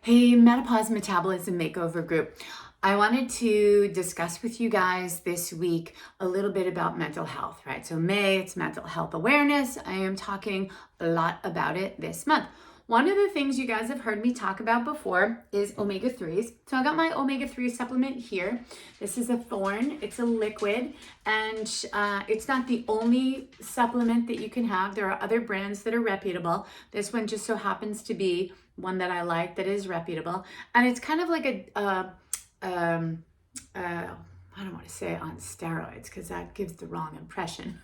Hey, Menopause Metabolism Makeover Group. I wanted to discuss with you guys this week a little bit about mental health, right? So May, it's mental health awareness. I am talking a lot about it this month. One of the things you guys have heard me talk about before is omega-3s. So I got my omega-3 supplement here. This is a Thorn, it's a liquid, and it's not the only supplement that you can have. There are other brands that are reputable. This one just so happens to be one that I like that is reputable. And it's kind of like I don't want to say on steroids because that gives the wrong impression.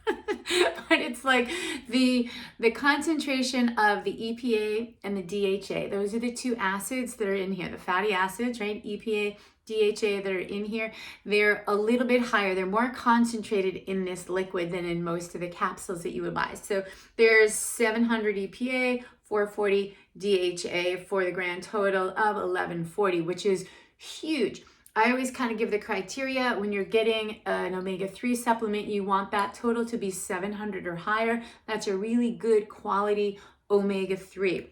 But it's like the concentration of the EPA and the DHA. Those are the two acids that are in here, the fatty acids, right? EPA, DHA that are in here. They're a little bit higher. They're more concentrated in this liquid than in most of the capsules that you would buy. So there's 700 EPA, 440 DHA for the grand total of 1140, which is huge. I always kind of give the criteria when you're getting an omega-3 supplement, you want that total to be 700 or higher. That's a really good quality omega-3.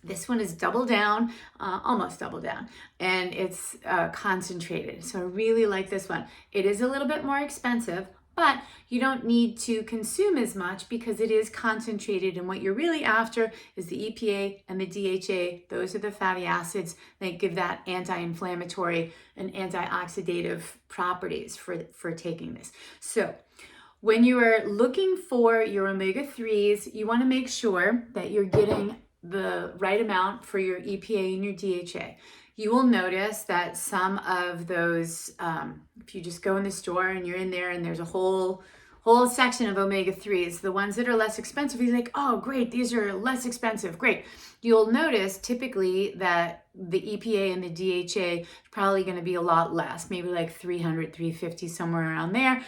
This one is double down, almost double down, and it's concentrated. So I really like this one. It is a little bit more expensive, but you don't need to consume as much because it is concentrated, and what you're really after is the EPA and the DHA. Those are the fatty acids that give that anti-inflammatory and antioxidative properties for taking this. So when you are looking for your omega-3s, you want to make sure that you're getting the right amount for your EPA and your DHA. You will notice that some of those, if you just go in the store and you're in there and there's a whole section of omega-3s, the ones that are less expensive, you're like, oh, great, these are less expensive, great. You'll notice typically that the EPA and the DHA is probably going to be a lot less, maybe like 300, 350, somewhere around there.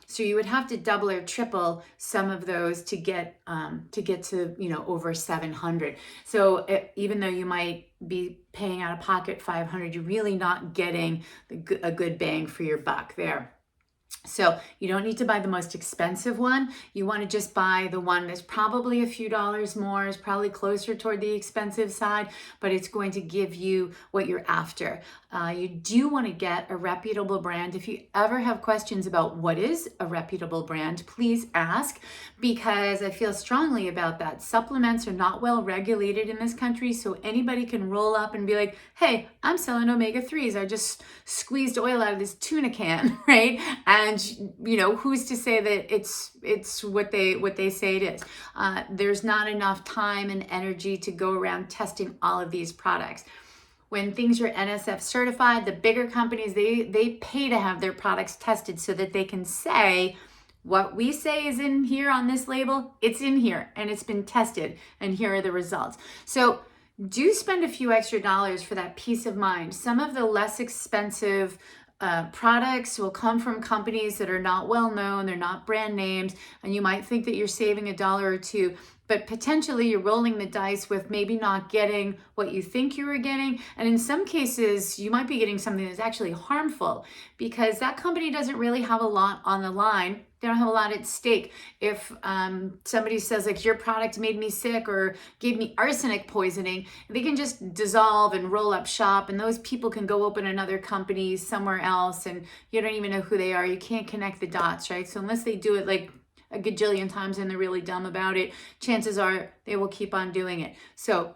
So you would have to double or triple some of those to get to over 700. So even though you might be paying out of pocket 500, you're really not getting a good bang for your buck there. So you don't need to buy the most expensive one. You want to just buy the one that's probably a few dollars more, is probably closer toward the expensive side, but it's going to give you what you're after. You do want to get a reputable brand. If you ever have questions about what is a reputable brand, please ask, because I feel strongly about that. Supplements are not well regulated in this country, so anybody can roll up and be like, hey, I'm selling omega-3s. I just squeezed oil out of this tuna can, right? And who's to say that it's what they say it is? There's not enough time and energy to go around testing all of these products. When things are NSF certified, the bigger companies, they pay to have their products tested so that they can say, what we say is in here on this label, it's in here and it's been tested and here are the results. So do spend a few extra dollars for that peace of mind. Some of the less expensive products will come from companies that are not well known, they're not brand names, and you might think that you're saving a dollar or two, but potentially you're rolling the dice with maybe not getting what you think you were getting. And in some cases, you might be getting something that's actually harmful because that company doesn't really have a lot on the line. They don't have a lot at stake. If somebody says like your product made me sick or gave me arsenic poisoning, they can just dissolve and roll up shop, and those people can go open another company somewhere else and you don't even know who they are. You can't connect the dots, right? So unless they do it like a gajillion times and they're really dumb about it, chances are they will keep on doing it. So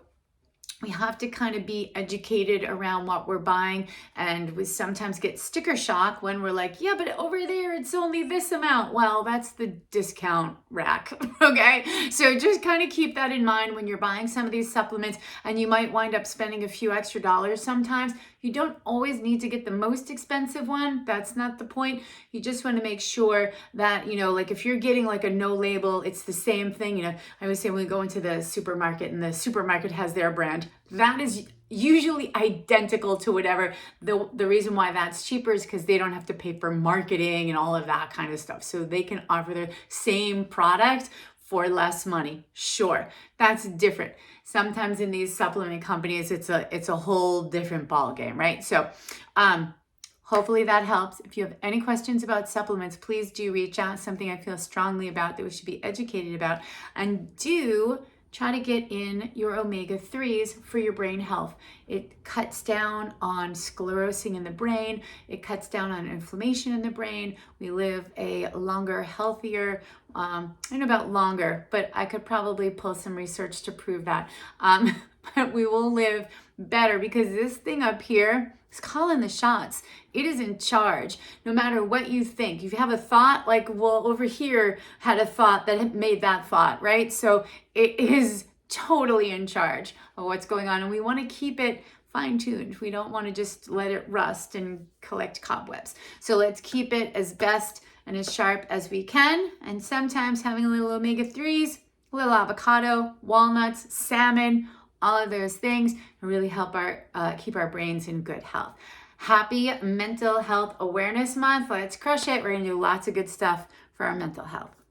we have to kind of be educated around what we're buying, and we sometimes get sticker shock when we're like, yeah, but over there it's only this amount. Well, that's the discount rack, okay? So just kind of keep that in mind when you're buying some of these supplements, and you might wind up spending a few extra dollars sometimes. You don't always need to get the most expensive one. That's not the point. You just want to make sure that, like if you're getting like a no label, it's the same thing. I always say when we go into the supermarket and the supermarket has their brand, that is usually identical to whatever. The reason why that's cheaper is because they don't have to pay for marketing and all of that kind of stuff. So they can offer the same product for less money. Sure, that's different. Sometimes in these supplement companies, it's a whole different ball game, right? So hopefully that helps. If you have any questions about supplements, please do reach out. Something I feel strongly about that we should be educated about. And do try to get in your omega-3s for your brain health. It cuts down on sclerosing in the brain. It cuts down on inflammation in the brain. We live a longer, healthier, I don't know about longer, but I could probably pull some research to prove that. But we will live better because this thing up here is calling the shots. It is in charge. No matter what you think, if you have a thought, like, well, over here had a thought that made that thought, right? So it is totally in charge of what's going on, and we want to keep it fine-tuned. We don't want to just let it rust and collect cobwebs. So let's keep it as best and as sharp as we can. And sometimes having a little omega-3s, a little avocado, walnuts, salmon, all of those things really help our keep our brains in good health. Happy Mental Health Awareness Month. Let's crush it. We're going to do lots of good stuff for our mental health.